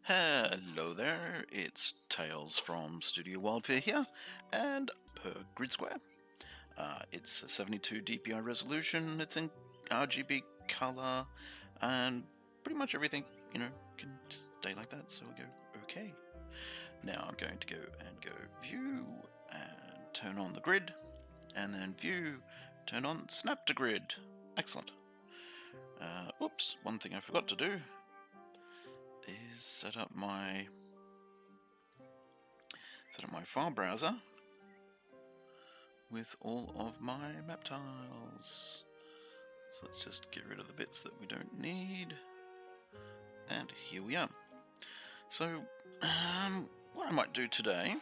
Hello there, it's Tailz from Studio WyldFurr here, and per grid square. It's a 72 DPI resolution, it's in RGB color, and pretty much everything, can stay like that, so we'll go OK. Now I'm going to go View, and turn on the grid, and then View, turn on Snap to Grid. Excellent. Oops, one thing I forgot to do is set up my file browser with all of my map tiles. So let's just get rid of the bits that we don't need. And here we are. So what I might do today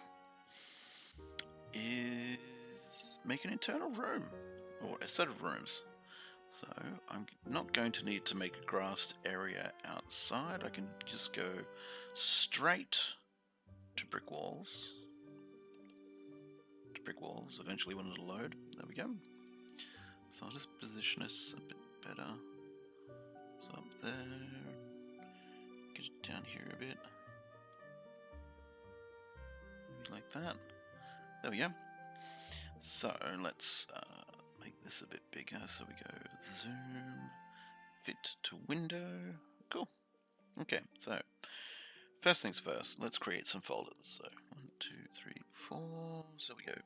is make an internal room, or a set of rooms. So I'm not going to need to make a grassed area outside. I can just go straight to brick walls. Eventually when it'll load. There we go. So I'll just position us a bit better. So up there. Get it down here a bit. Maybe like that. There we go. So let's make this a bit bigger. So we go zoom, fit to window. Cool. Okay, so first things first, let's create some folders. So 1, 2, 3, 4. So we go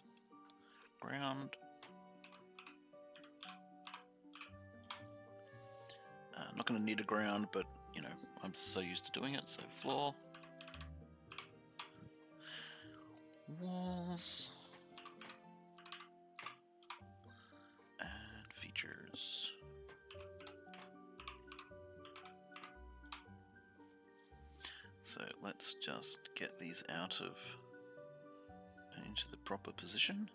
ground. I'm not going to need a ground, but I'm so used to doing it. So floor, walls, and features. So let's just get these out of into the proper position.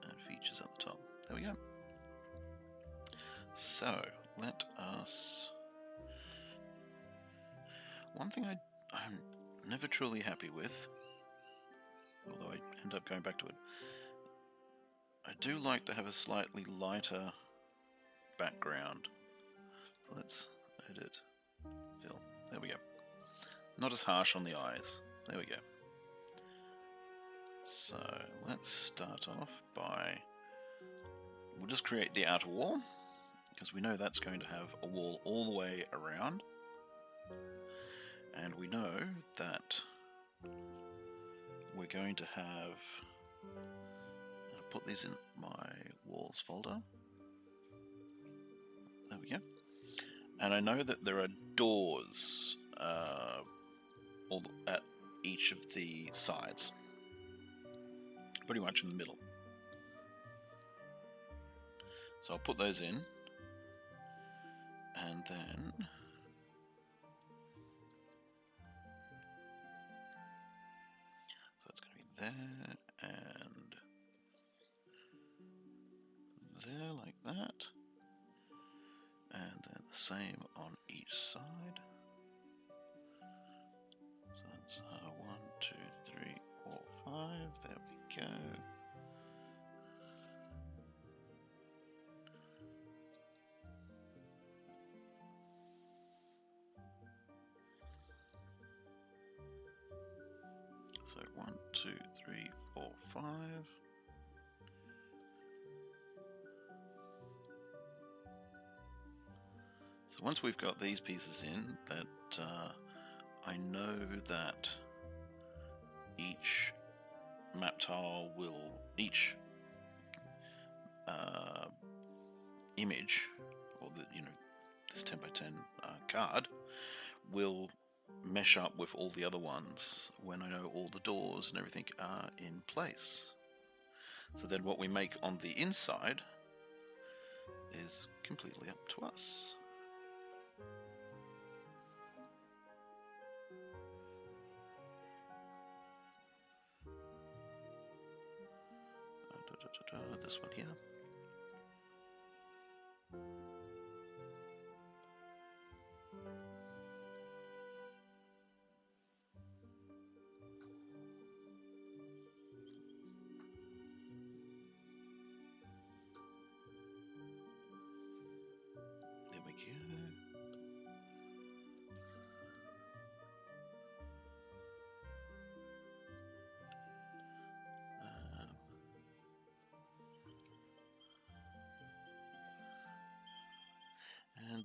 And features at the top. There we go. So let us. One thing I'm never truly happy with, although I end up going back to it, I do like to have a slightly lighter background. So let's edit, fill. There we go. Not as harsh on the eyes. There we go. So let's start off by, we'll just create the outer wall, because we know that's going to have a wall all the way around. And we know that we're going to have, I'll put these in my walls folder. There we go. And I know that there are doors at each of the sides, pretty much in the middle. So I'll put those in, and then so it's going to be there and there, like that, and then the same on each side. So that's 1, 2, 3, 4, 5. There we go. So 1, 2, 3, 4, 5. So once we've got these pieces in, that I know that each map tile will, each image, or this 10 by 10 card will mesh up with all the other ones when I know all the doors and everything are in place. So then what we make on the inside is completely up to us. This one here. There we go.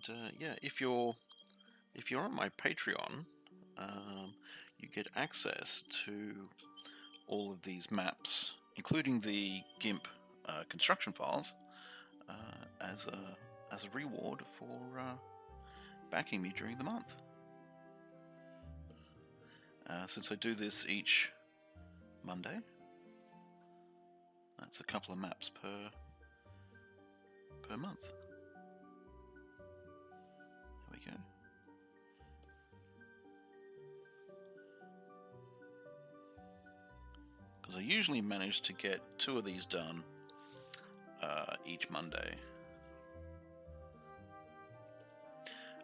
And yeah, if you're on my Patreon, you get access to all of these maps, including the GIMP construction files, as a reward for backing me during the month. Since I do this each Monday, that's a couple of maps per month. There we go. Because I usually manage to get 2 of these done each Monday.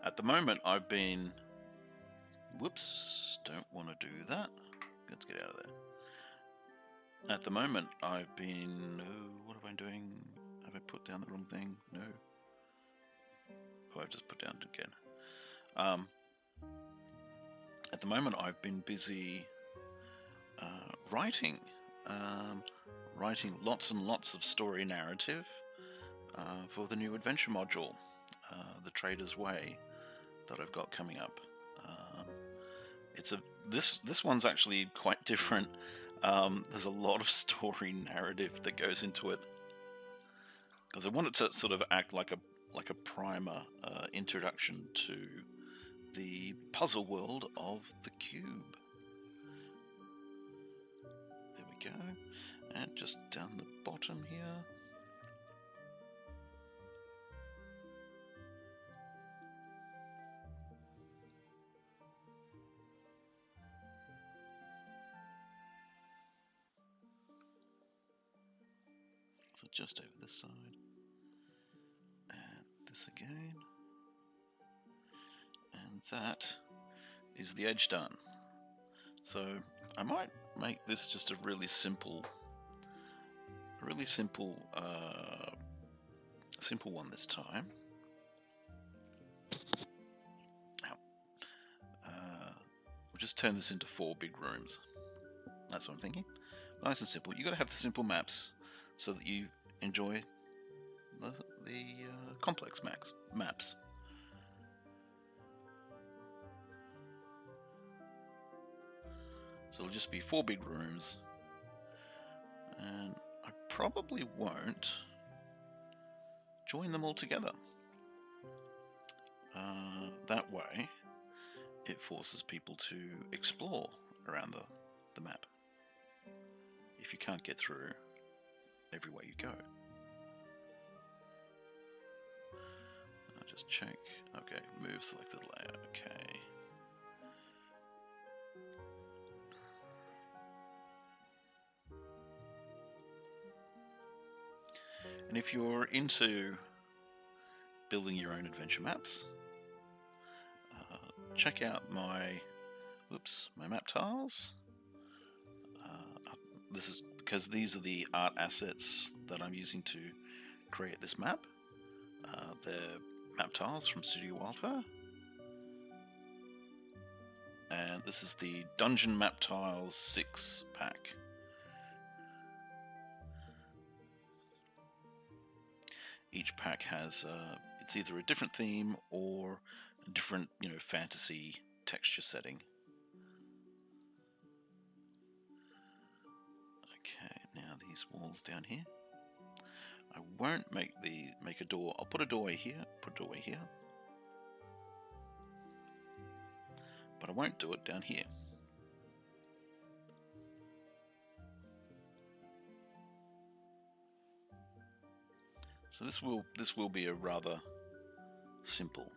At the moment, I've been... Whoops, don't want to do that. Let's get out of there. At the moment, I've been... what have I been doing? Have I put down the wrong thing? No. Oh, I've just put down it again. At the moment, I've been busy writing. Writing lots and lots of story narrative for the new adventure module, The Trader's Way, that I've got coming up. This one's actually quite different. There's a lot of story narrative that goes into it, because I want it to sort of act like a primer introduction to the puzzle world of the cube. There we go. And just down the bottom here. So just over this side. And this again. And that is the edge done. So I might make this just a really simple one this time. Now, we'll just turn this into 4 big rooms. That's what I'm thinking. Nice and simple. You got to have the simple maps so that you enjoy the complex maps. So it'll just be 4 big rooms, and I probably won't join them all together. That way, it forces people to explore around the map if you can't get through everywhere you go. I'll just check. Okay, move selected layer. Okay. And if you're into building your own adventure maps, check out my map tiles. This is because these are the art assets that I'm using to create this map. They're map tiles from Studio WyldFurr. And this is the Dungeon Map Tiles 6 pack. Each pack has it's either a different theme or a different, fantasy texture setting. Okay, now these walls down here. I won't make a door. I'll put a doorway here. Put a doorway here. But I won't do it down here. So this will be a rather simple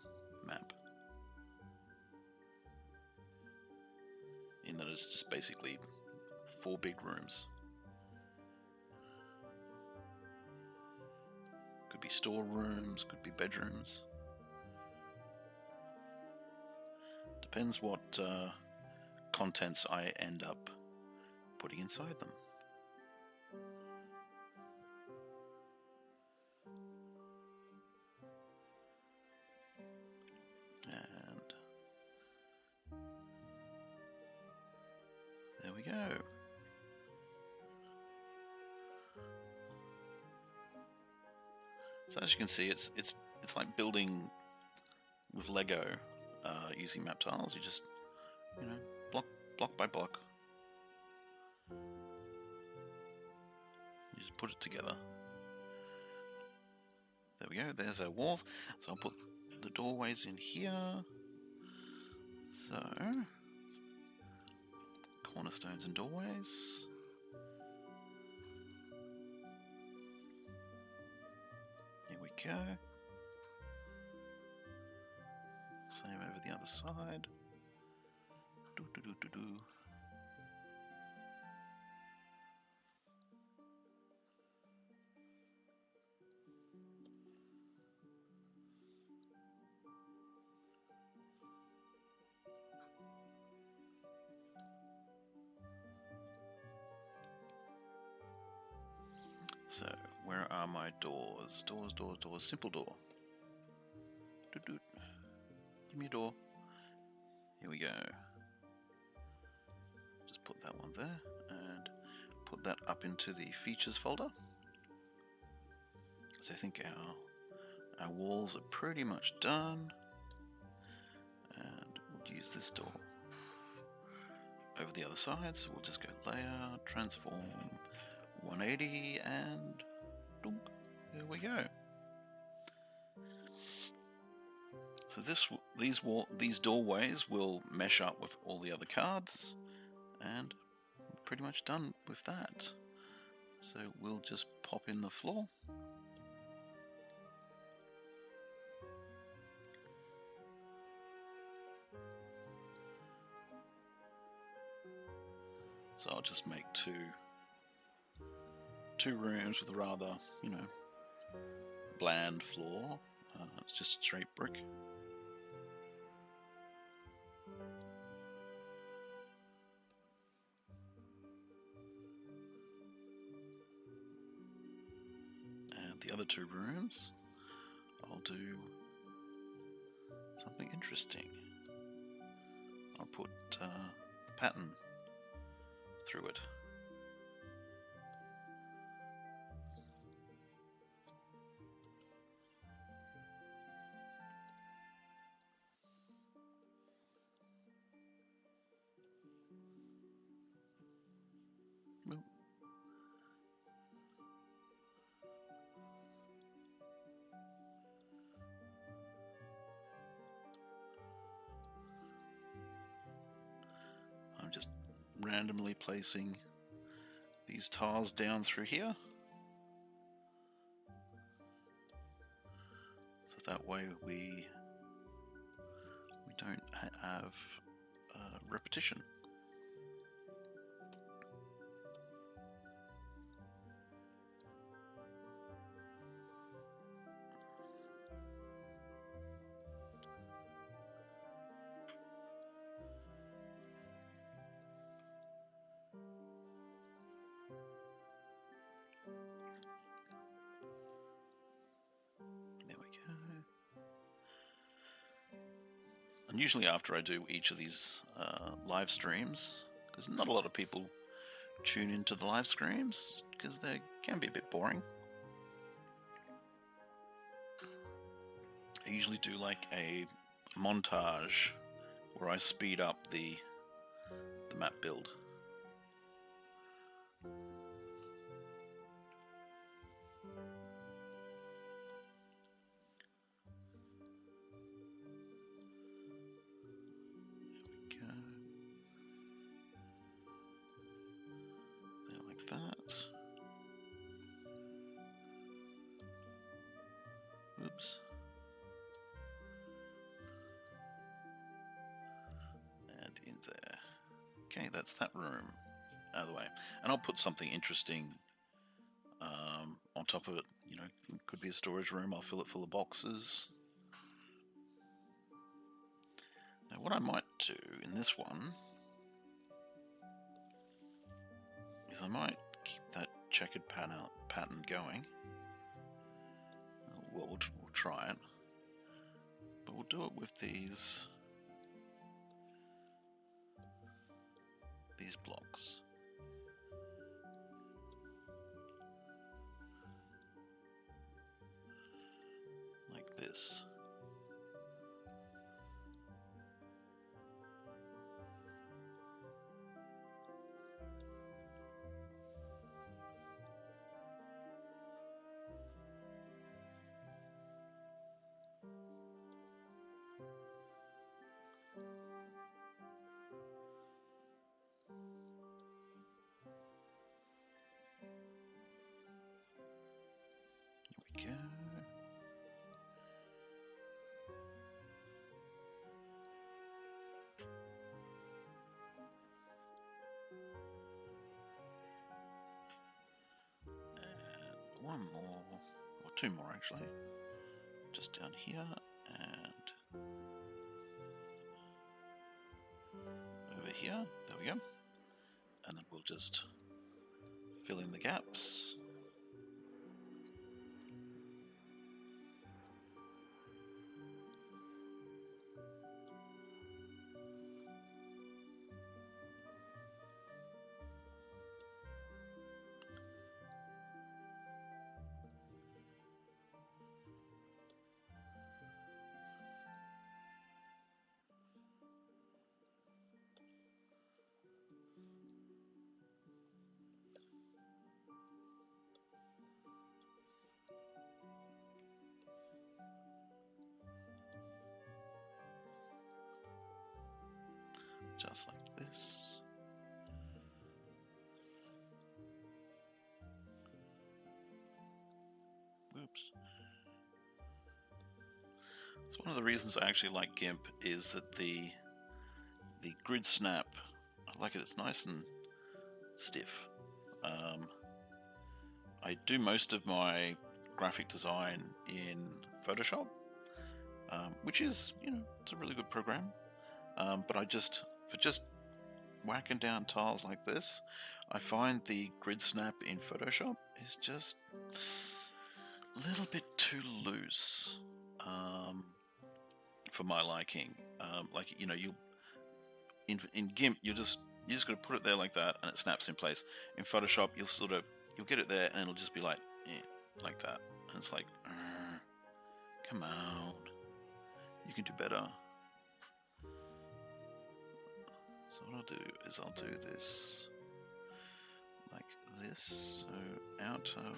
map, in that it's just basically 4 big rooms. Could be storerooms, could be bedrooms. Depends what contents I end up putting inside them. And there we go. So as you can see, it's like building with Lego using map tiles. You just, you know, block by block. You just put it together. There we go, there's our walls. So I'll put the doorways in here. So, cornerstones and doorways. Here we go. Same over the other side. Do. So, where are my doors? Doors. Simple door. Give me a door. Here we go. Just put that one there and put that up into the features folder. So I think our walls are pretty much done. And we'll use this door over the other side. So we'll just go layout, transform, 180, and dunk, there we go. So these doorways will mesh up with all the other cards, and we're pretty much done with that. So we'll just pop in the floor. So I'll just make two rooms with a rather, you know, bland floor. It's just straight brick. And the other two rooms, I'll do something interesting. I'll put a pattern through it. I'm just randomly placing these tiles down through here, so that way we don't have repetition. And usually after I do each of these live streams, because not a lot of people tune into the live streams because they can be a bit boring, I usually do like a montage where I speed up the map build. Oops. And in there. Okay, that's that room out of the way. And I'll put something interesting on top of it. You know, it could be a storage room. I'll fill it full of boxes. Now, what I might do in this one is I might keep that checkered pattern going. Well, we'll try it, but we'll do it with these blocks. Like this. one more, or two more actually, just down here and over here. There we go. And then we'll just fill in the gaps. Just like this. Oops. So one of the reasons I actually like GIMP is that the grid snap, I like it, it's nice and stiff. I do most of my graphic design in Photoshop, which is, it's a really good program. But for just whacking down tiles like this, I find the grid snap in Photoshop is just a little bit too loose for my liking. In GIMP, you just got to put it there like that, and it snaps in place. In Photoshop, you'll get it there, and it'll just be like, like that, and it's like, come on, you can do better. So what I'll do is I'll do this like this. So outer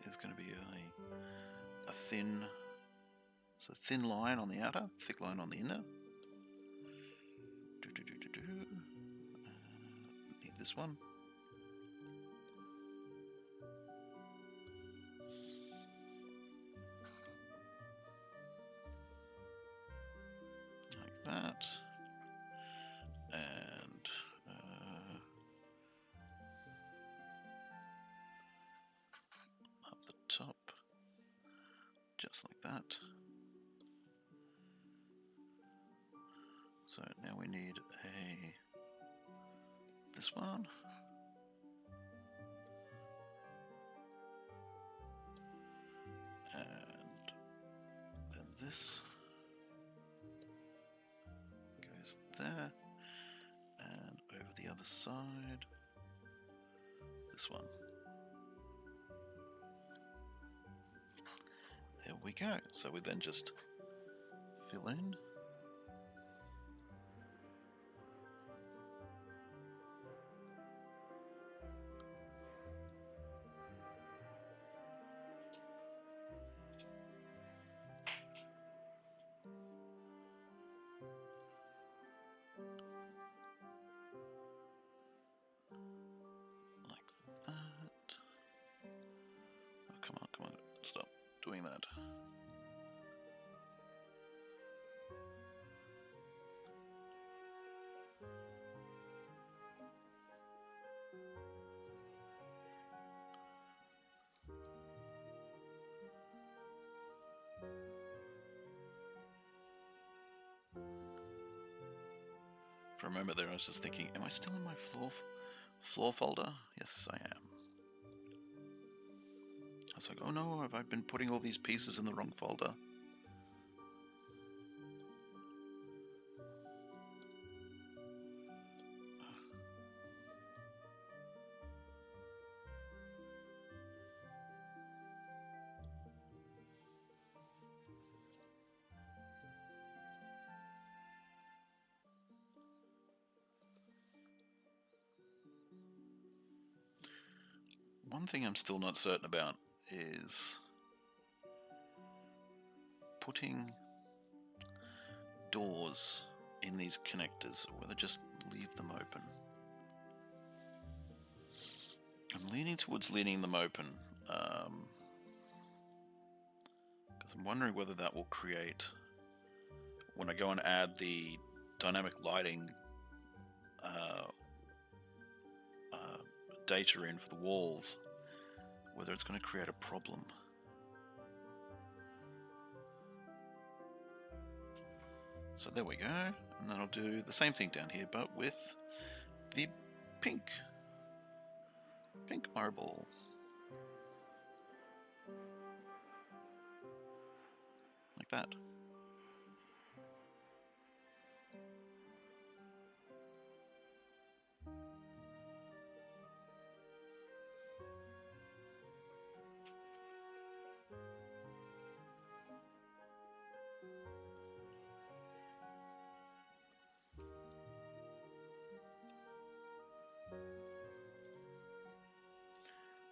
is going to be a thin line on the outer, thick line on the inner. Need this one. Like that. And up the top, just like that. So now we need this one. And then this goes there. And over the other side, this one. There we go. So we then just fill in. Come on, stop doing that. For a moment there I was just thinking, am I still in my floor folder? Yes, I am. I was like, oh no, have I been putting all these pieces in the wrong folder? One thing I'm still not certain about is putting doors in these connectors, or whether just leave them open. I'm leaning towards leaving them open, because I'm wondering whether that will create, when I go and add the dynamic lighting data in for the walls, whether it's going to create a problem. So there we go, and then I'll do the same thing down here, but with the pink marble. Like that.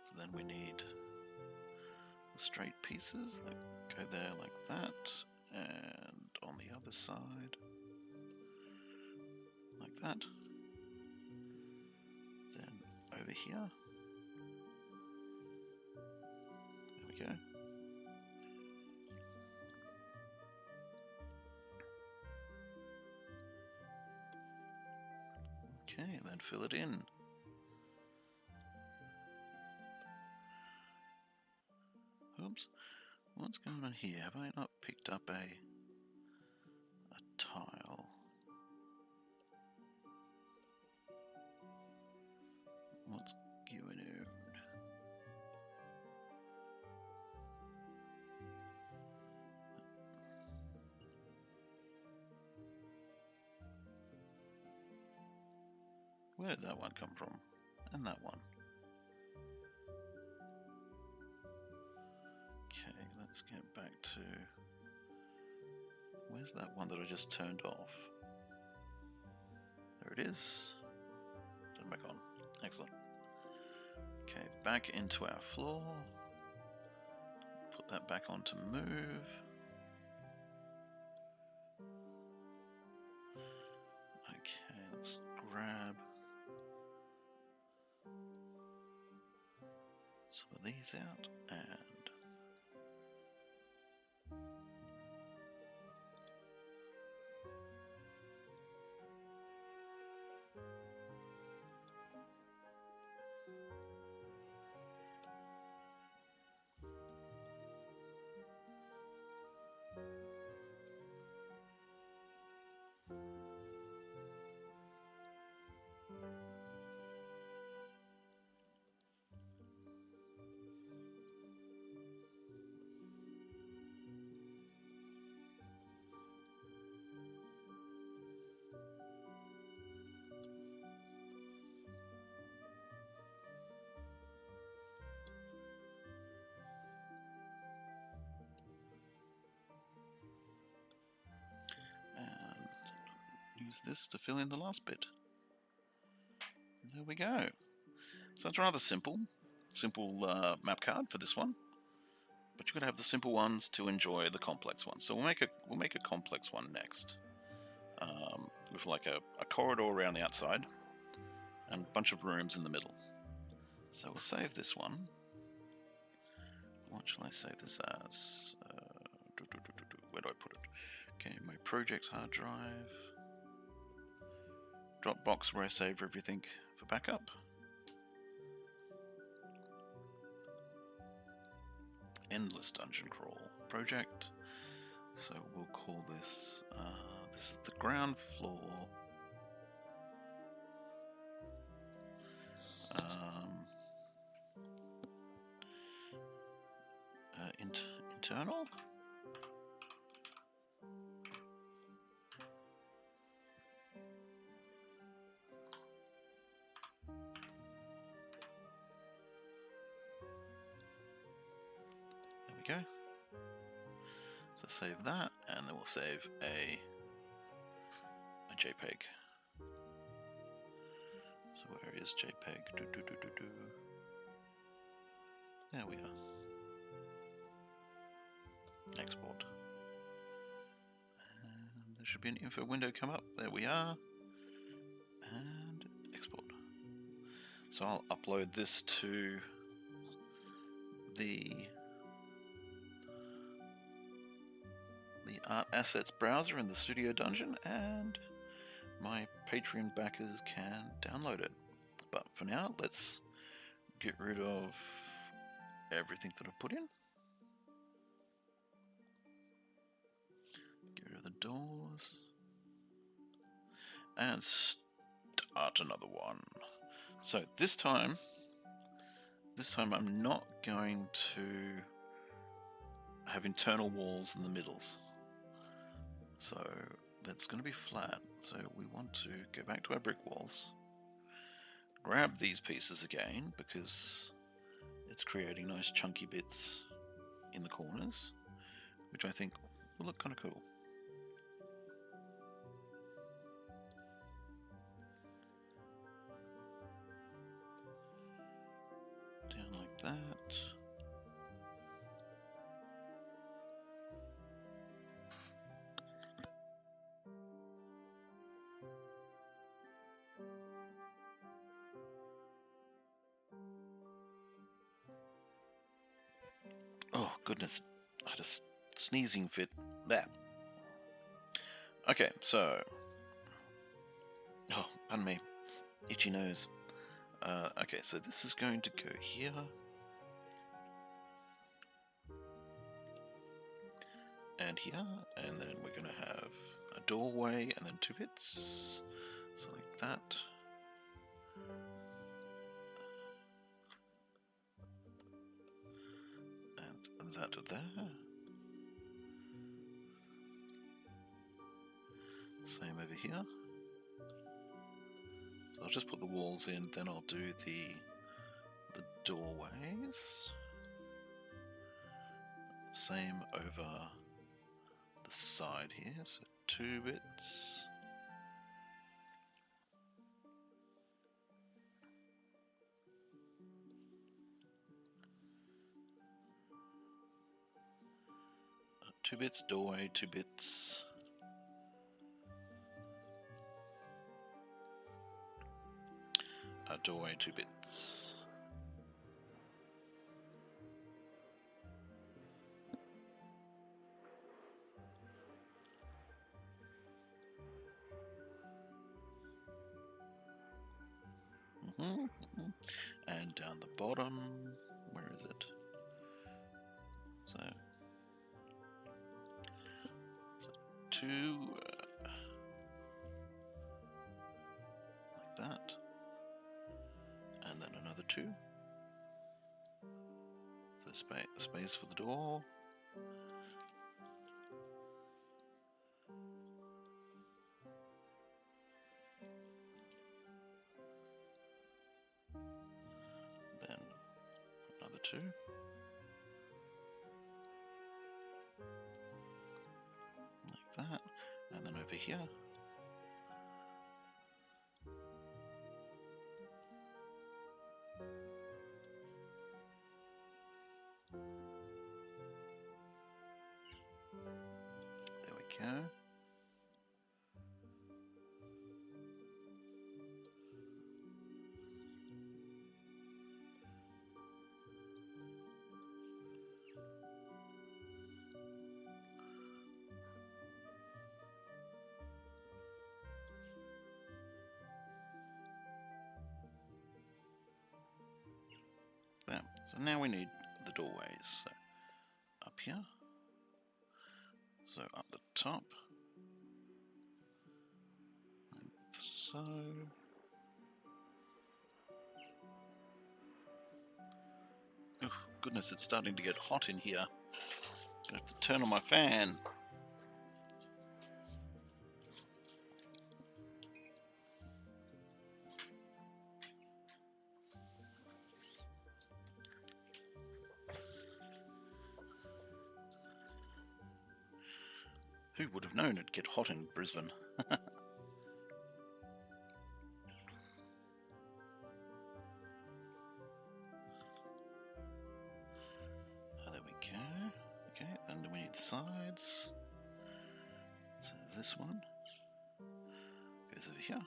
So then we need the straight pieces that go there like that, and on the other side like that. Then over here, there we go. Okay, then fill it in. Oops, what's going on here? Have I not picked up a tile? What's going on? Where did that one come from? And that one. Okay, let's get back to... Where's that one that I just turned off? There it is. Turn back on. Excellent. Okay, back into our floor. Put that back on to move. Okay, let's grab some of these out and use this to fill in the last bit. There we go. So it's rather simple map card for this one, but you've got to have the simple ones to enjoy the complex ones. So we'll make a complex one next, with like a corridor around the outside and a bunch of rooms in the middle. So we'll save this one. What shall I save this as? Where do I put it? Okay, my projects hard drive. Dropbox where I save everything for backup. Endless Dungeon Crawl project. So we'll call this, this is the ground floor. Internal? Go. So save that, and then we'll save a JPEG. So where is JPEG? There we are. Export. And there should be an info window come up. There we are. And export. So I'll upload this to the Art Assets browser in the Studio Dungeon, and my Patreon backers can download it. But for now, let's get rid of everything that I put in. Get rid of the doors. And start another one. So this time I'm not going to have internal walls in the middles. So that's going to be flat. So we want to go back to our brick walls. Grab these pieces again because it's creating nice chunky bits in the corners, which I think will look kind of cool. Down like that. Oh goodness, I had a sneezing fit there. Okay, so, oh, pardon me, itchy nose. Okay, so this is going to go here. And here, and then we're going to have a doorway and then 2 bits, so like that. And that there. Same over here. So I'll just put the walls in, then I'll do the doorways. Same over the side here, so 2 bits. Two bits, doorway, 2 bits. Doorway, 2 bits. And down the bottom, where is it? So 2 like that, and then another 2. So space for the door. Then another 2. Like that, and then over here. There we go. There. So now we need the doorways. So up here. So up the top. Like so. Oh goodness, it's starting to get hot in here. Gonna have to turn on my fan. Who would have known it'd get hot in Brisbane? There we go. Okay, and we need the sides. So this one goes over here.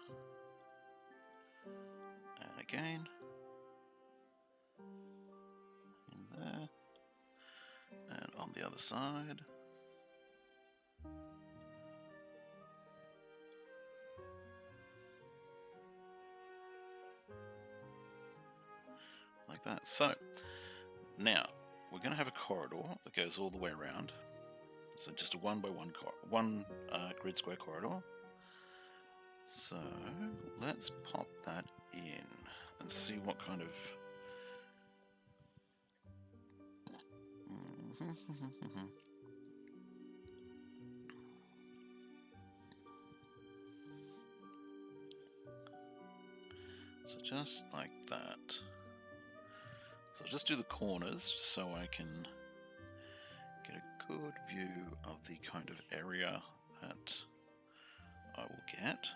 And again. In there. And on the other side. Like that. So Now, we're going to have a corridor that goes all the way around. So just a 1 by 1 grid square corridor. So let's pop that in and see what kind of... So just like that. So I'll just do the corners just so I can get a good view of the kind of area that I will get.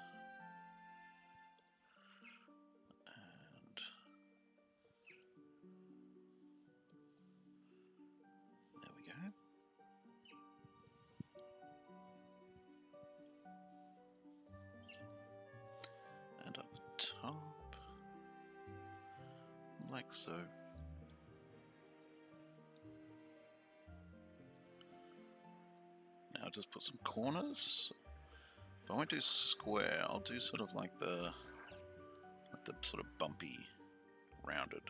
And there we go. And at the top, like so. Now I'll just put some corners. But I won't do square, I'll do sort of like the sort of bumpy, rounded,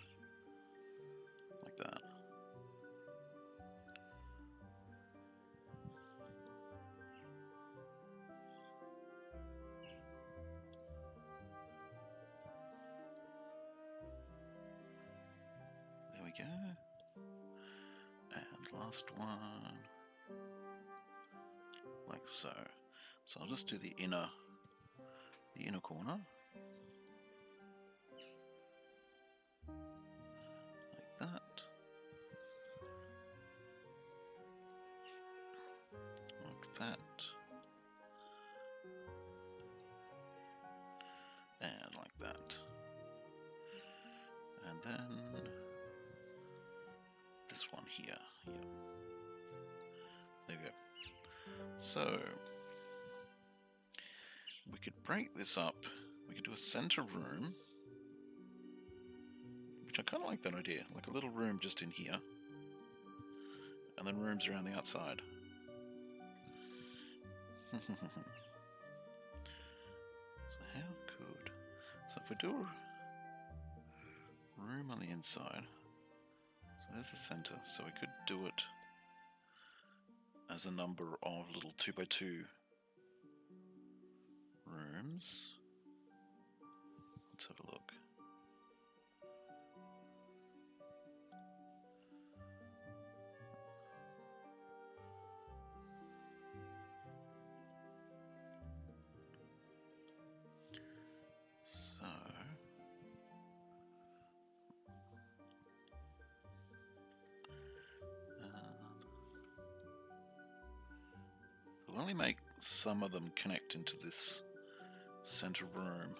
like that. There we go. And last one, like so. So I'll just do the inner corner. Like that. Like that. And like that. And then this one here. Yeah. There we go. So we could break this up. We could do a center room, which I kind of like that idea, like a little room just in here, and then rooms around the outside. So how could... So if we do a room on the inside, so there's the center, so we could do it as a number of little 2 by 2 rooms. Let's have a look. So we'll only make some of them connect into this center room.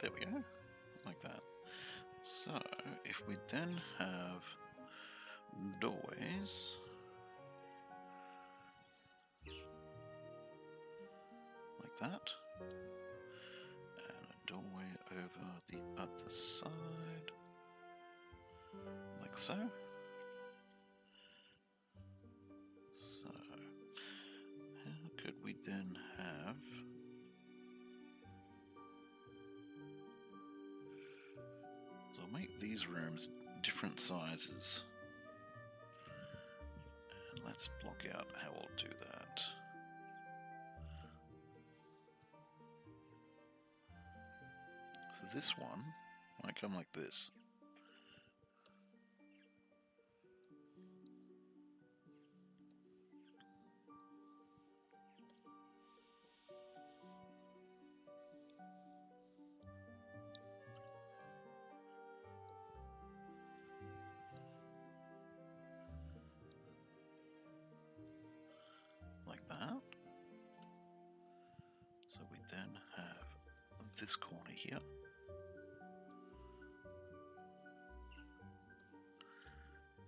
There we go, like that. So if we then have doorways, like that, and a doorway over the other side, like so. So how could we then have... So I'll make these rooms different sizes. And let's block out how we'll do that. So this one might come like this. Like that. So we then have this corner here.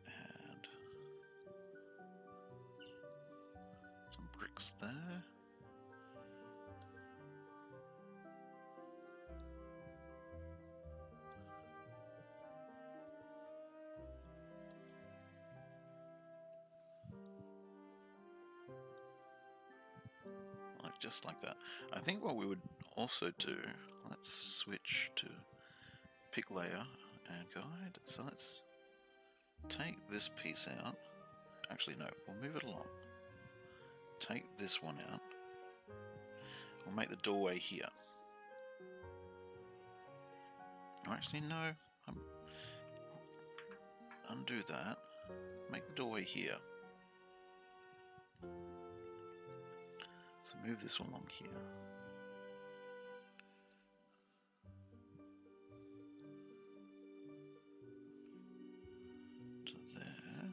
And box there. Just like that. I think what we would also do, let's switch to pick layer and guide. So let's take this piece out. Actually, no, we'll move it along. Take this one out. We'll make the doorway here. Actually, no. Undo that. Make the doorway here. So move this one along here. To there.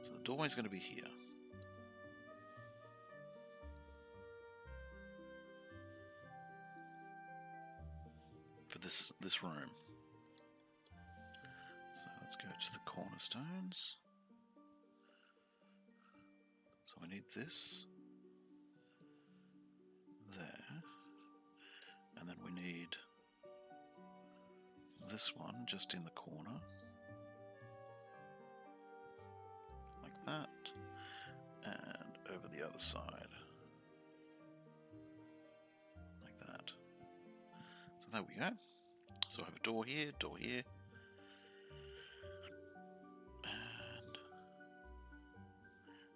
So the doorway's going to be here. For this room. So let's go to the cornerstones. So we need this there, and then we need this one just in the corner, like that, and over the other side, like that. So there we go. So I have a door here, and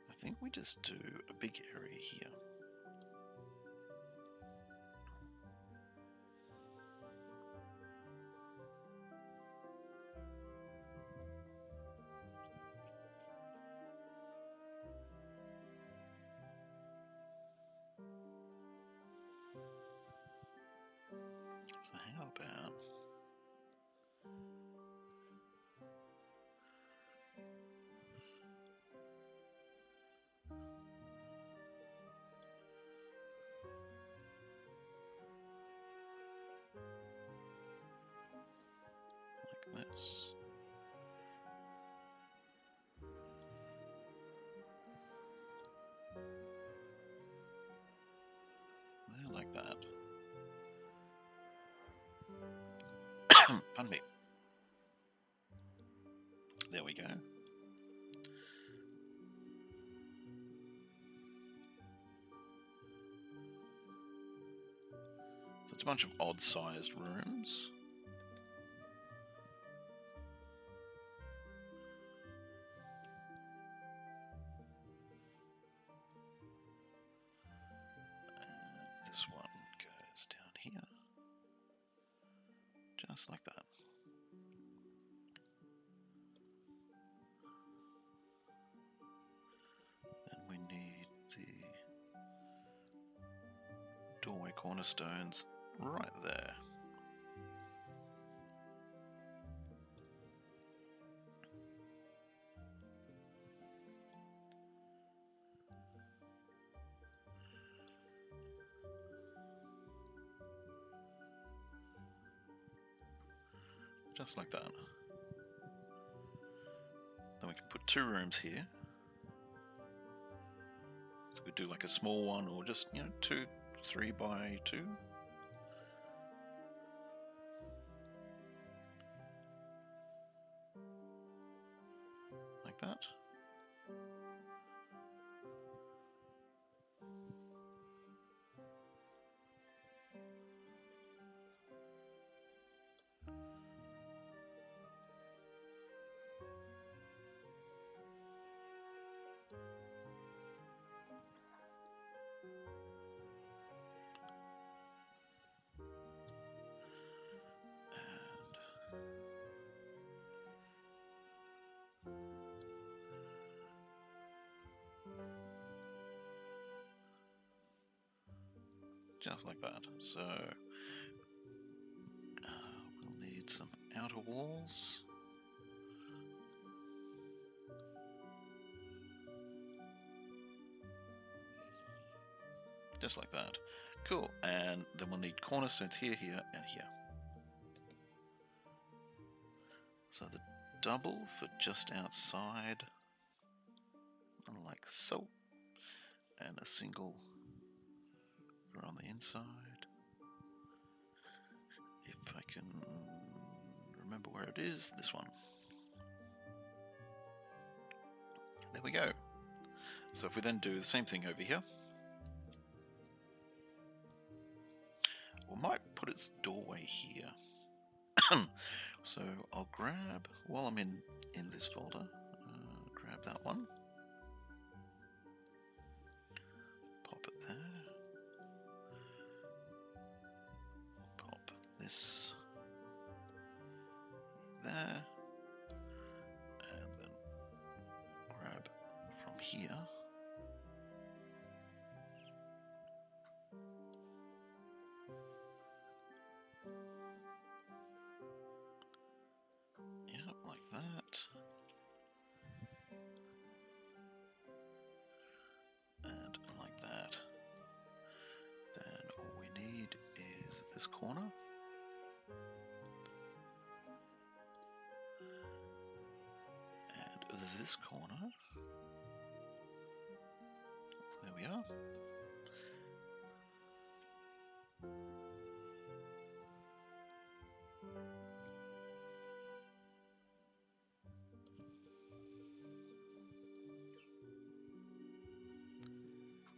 I think we just do a big area here. So how about like this? There, like that. Pardon me. There we go. So it's a bunch of odd-sized rooms. And this one goes down here. Just like that. Then we need the doorway cornerstones right there. Just like that. Then we can put two rooms here. So we could do like a small one, or just, you know, 2, 3 by 2. Like that. Just like that. So we'll need some outer walls. Just like that. Cool. And then we'll need cornerstones here, here, and here. So the double for just outside, like so, and a single for on the inside. If I can remember where it is, this one. There we go. So if we then do the same thing over here, we might put its doorway here. So I'll grab, while I'm in this folder, grab that one, pop it there, pop this there, and then grab from here. Yep, like that. And like that. Then all we need is this corner. And this corner. There we are.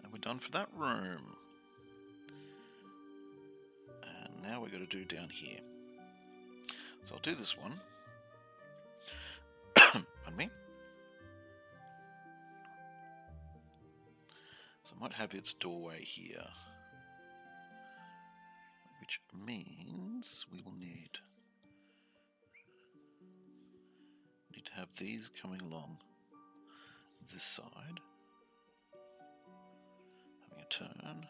And we're done for that room. And now we've got to do down here. So I'll do this one. Pardon me. So I might have its doorway here, which means we will need to have these coming along this side, having a turn,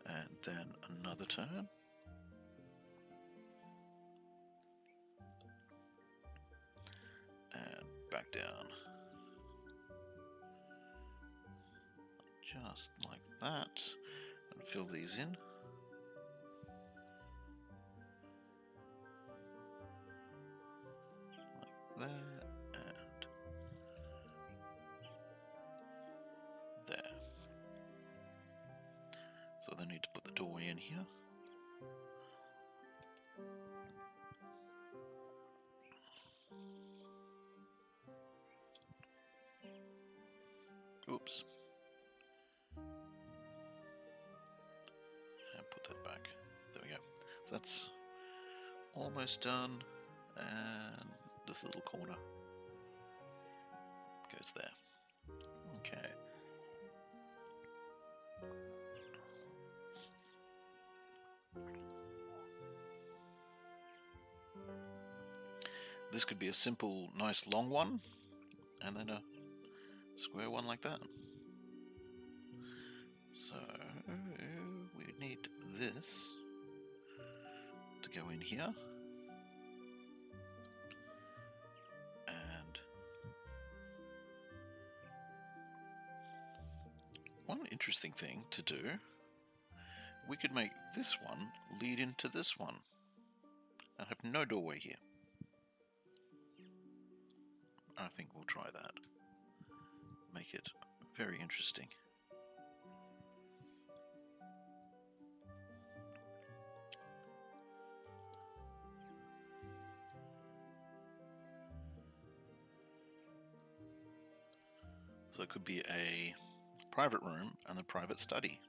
and then another turn, and back down, just like that, and fill these in. Like there, and there. So they need to put the doorway in here. Oops. And put that back. There we go. So that's almost done. And this little corner goes there. Okay. This could be a simple, nice long one, and then a square one like that. So we need this to go in here. And one interesting thing to do, we could make this one lead into this one and have no doorway here. I think we'll try that. Make it very interesting. So it could be a private room and a private study.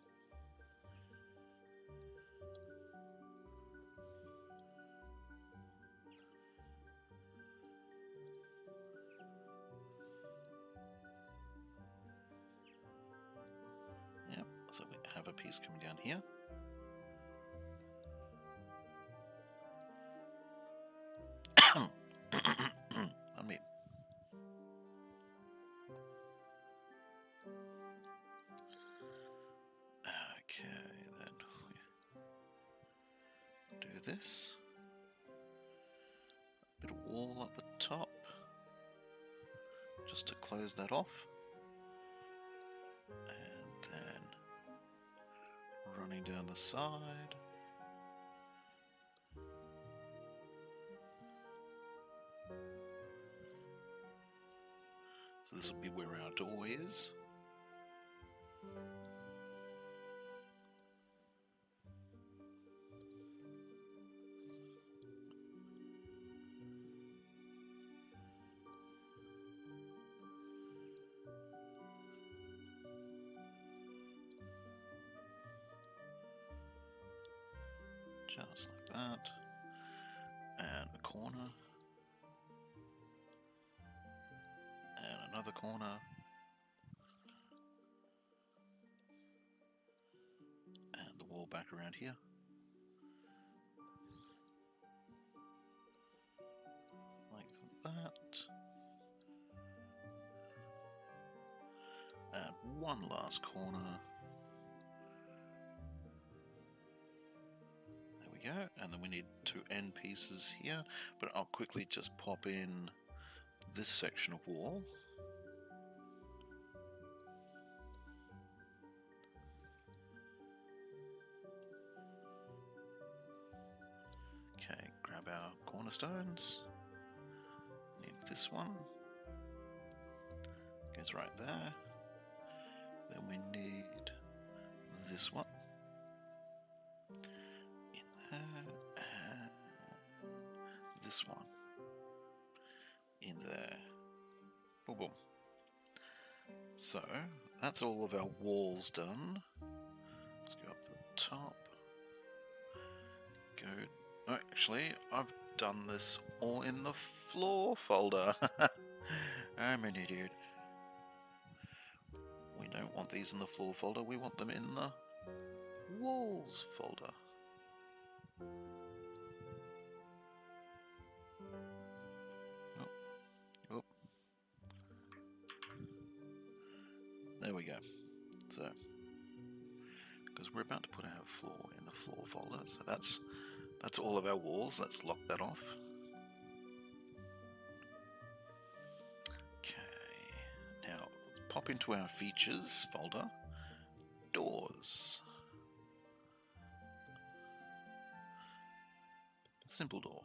Yep, so we have a piece coming down here. I mean, okay, then we do this. A bit of wall at the top, just to close that off. And then running down the side. So this will be where our door is. Just like that. And a corner. And another corner. And the wall back around here. Like that. And one last corner. Go, and then we need two end pieces here, but I'll quickly just pop in this section of wall. Okay, grab our cornerstones. Need this one. Goes right there. Then we need this one. And this one in there. Boom, boom. So that's all of our walls done. Let's go up the top. Go. No, actually, I've done this all in the floor folder. I'm an idiot. We don't want these in the floor folder. We want them in the walls folder. There we go. So, because we're about to put our floor in the floor folder, so that's all of our walls. Let's lock that off. Okay, now pop into our features folder, doors, simple door.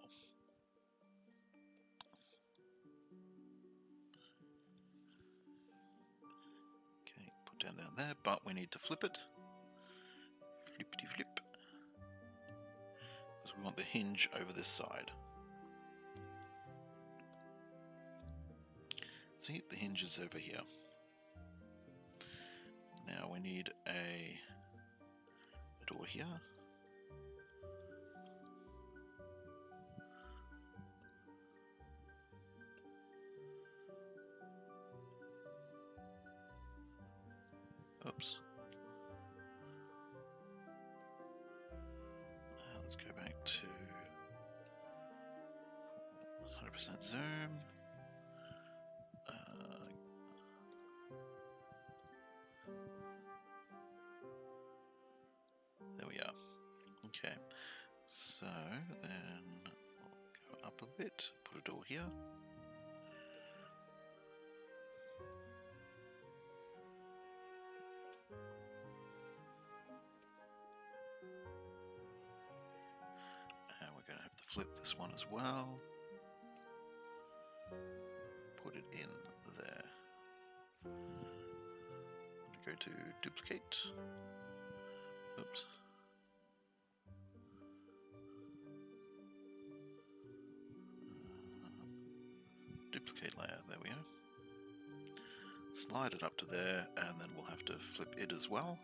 Down there, but we need to flip it. Flippity flip. Because we want the hinge over this side. See, the hinge is over here. Now we need a door here. Oops. Let's go back to 100% zoom. There we are. Okay. So then we'll go up a bit, put a door here. Flip this one as well. Put it in there. I'm going to go to duplicate. Oops. Duplicate layer. There we go. Slide it up to there, and then we'll have to flip it as well.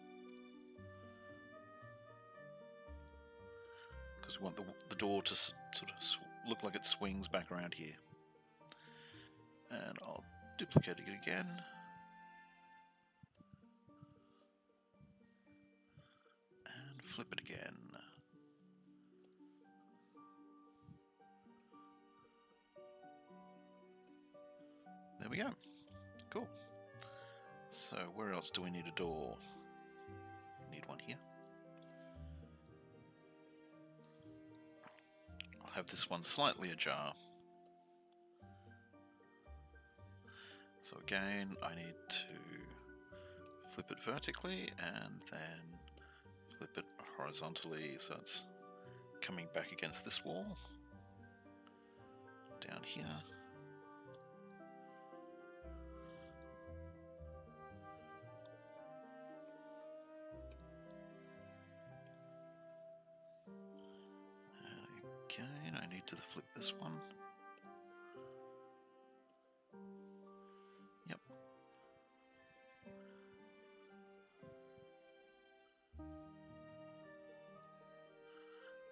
Because we want the door to sort of look like it swings back around here. And I'll duplicate it again. And flip it again. There we go. Cool. So where else do we need a door? Need one here. Have this one slightly ajar. So again, I need to flip it vertically and then flip it horizontally so it's coming back against this wall. Down here. Again, I need to flip this one. Yep.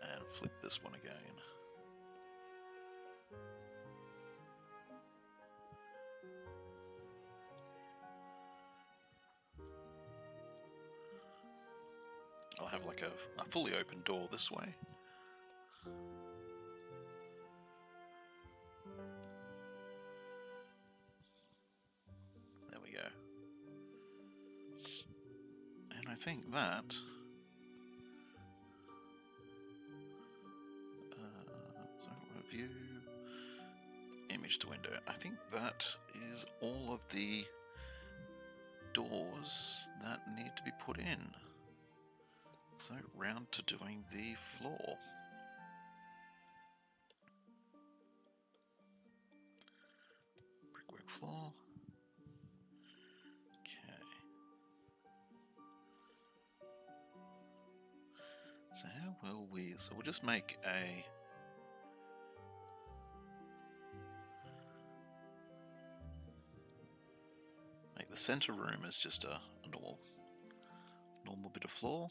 And flip this one again. I'll have like a fully open door this way. There we go. And I think that... so view, image to window. I think that is all of the doors that need to be put in. So round to doing the floor. Brickwork floor. Okay. So how will we... So we'll just make a... Make the center room as just a normal bit of floor.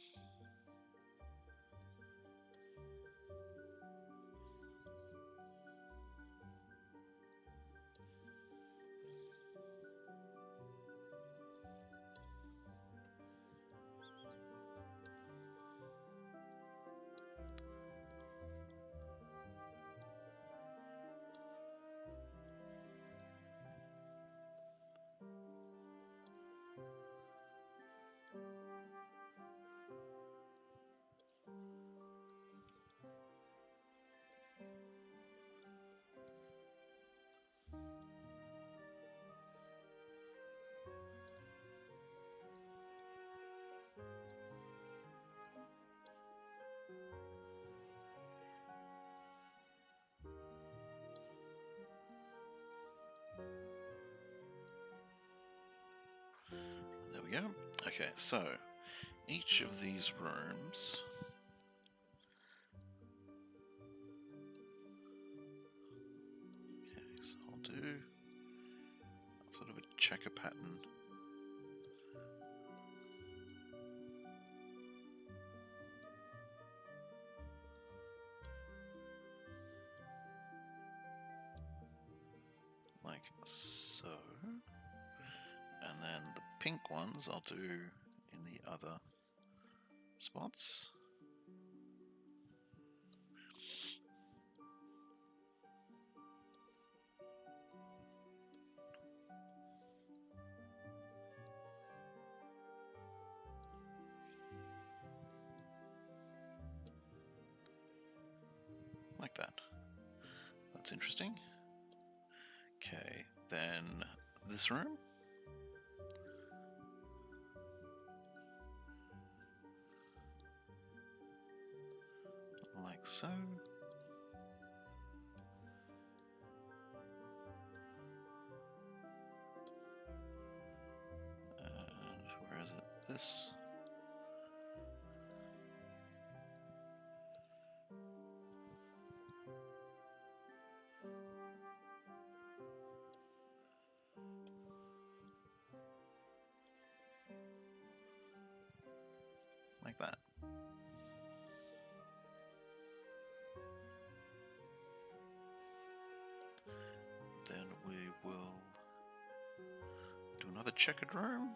There we go. Okay, so each of these rooms so I'll do sort of a checker pattern. Like so. And then the pink ones I'll do in the other spots. Like that. That's interesting. Okay, then this room. Like so. And where is it? This. Like that. Then we will do another checkered room.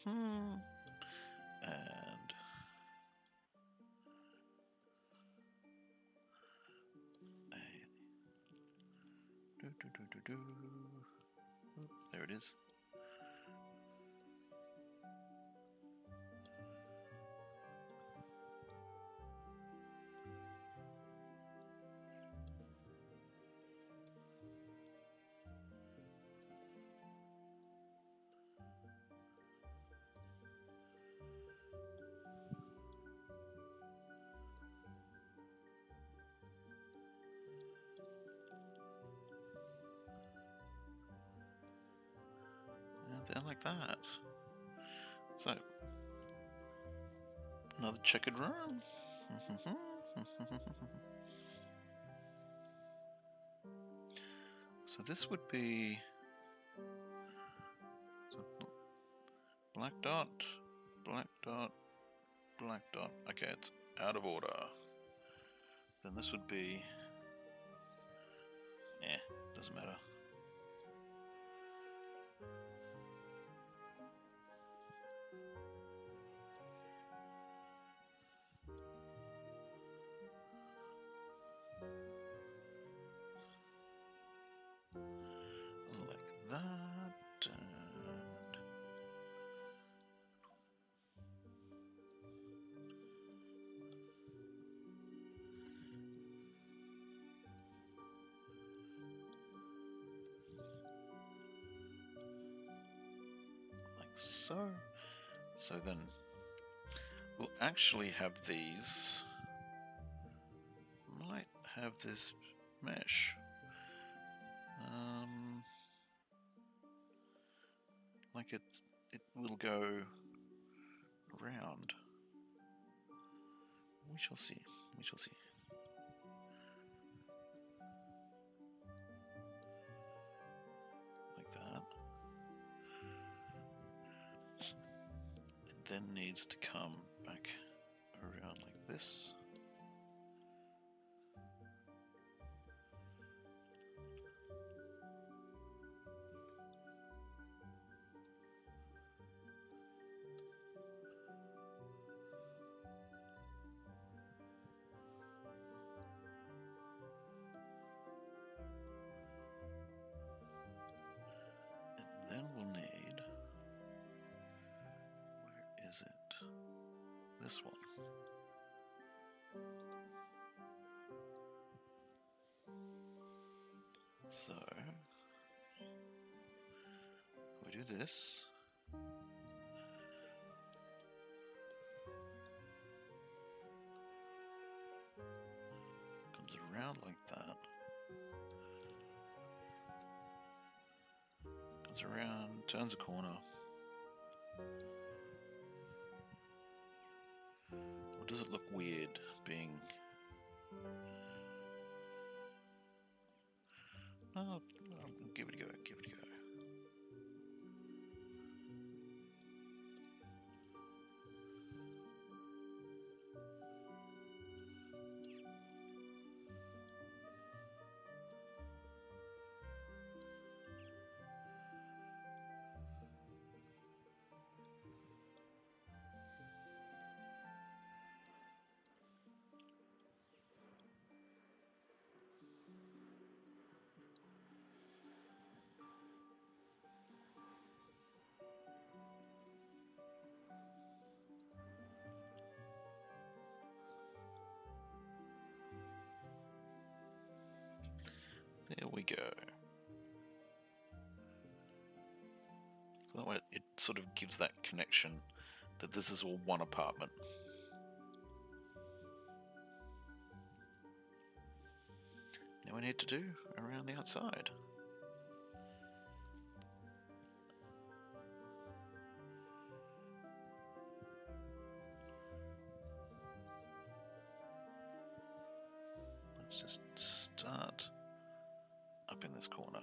And there it is. There like that. So, another checkered room. So this would be black dot, black dot, black dot. Okay, it's out of order. Then this would be, doesn't matter. Like that. Like so. So then we'll actually have these. Might have this mesh. Like it will go round. We shall see. We shall see. Like that. It then needs to come back around like this. Then we'll need, where is it? This one. So, we do this. Comes around like that. Comes around, turns a corner. Or does it look weird being... Oh, give it a go, give it a go. There we go. So that way it sort of gives that connection that this is all one apartment. Now we need to do around the outside. Let's just start up in this corner.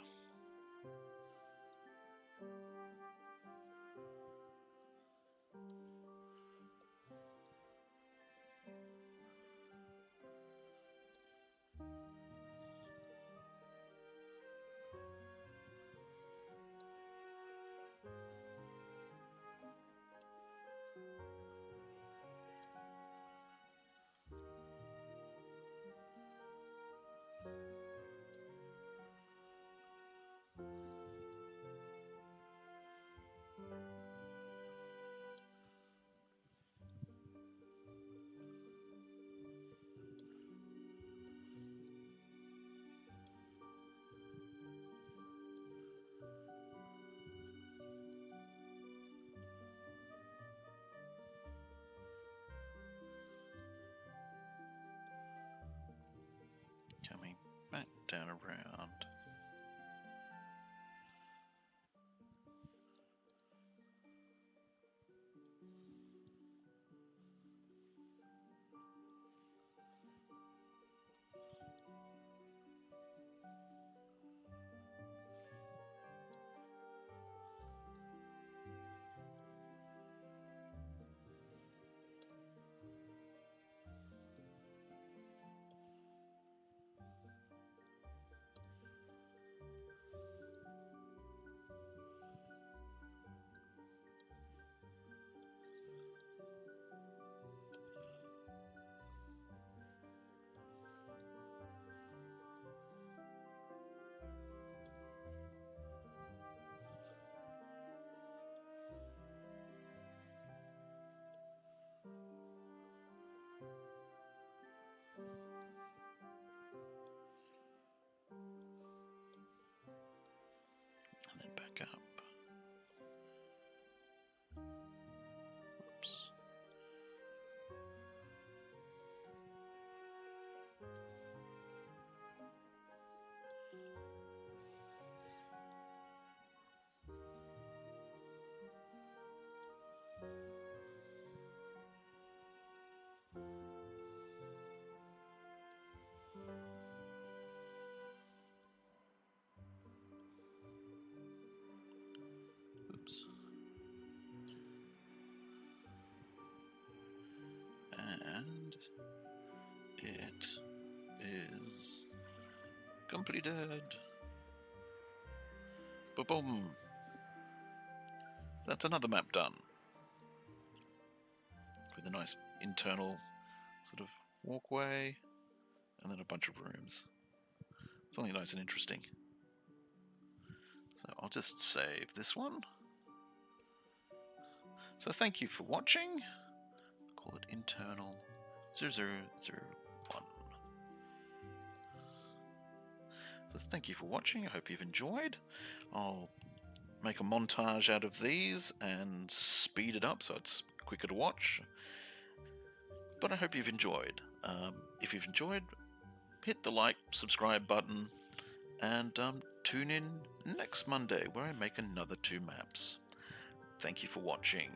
around. And then back up. Oops. Oops. And it is completed. Boom. That's another map done. With a nice internal sort of walkway and then a bunch of rooms. Something nice and interesting. So I'll just save this one. So thank you for watching. Call it internal 0001. So thank you for watching. I hope you've enjoyed. I'll make a montage out of these and speed it up so it's quicker to watch. But I hope you've enjoyed. If you've enjoyed, hit the like, subscribe button, and tune in next Monday where I make another 2 maps. Thank you for watching.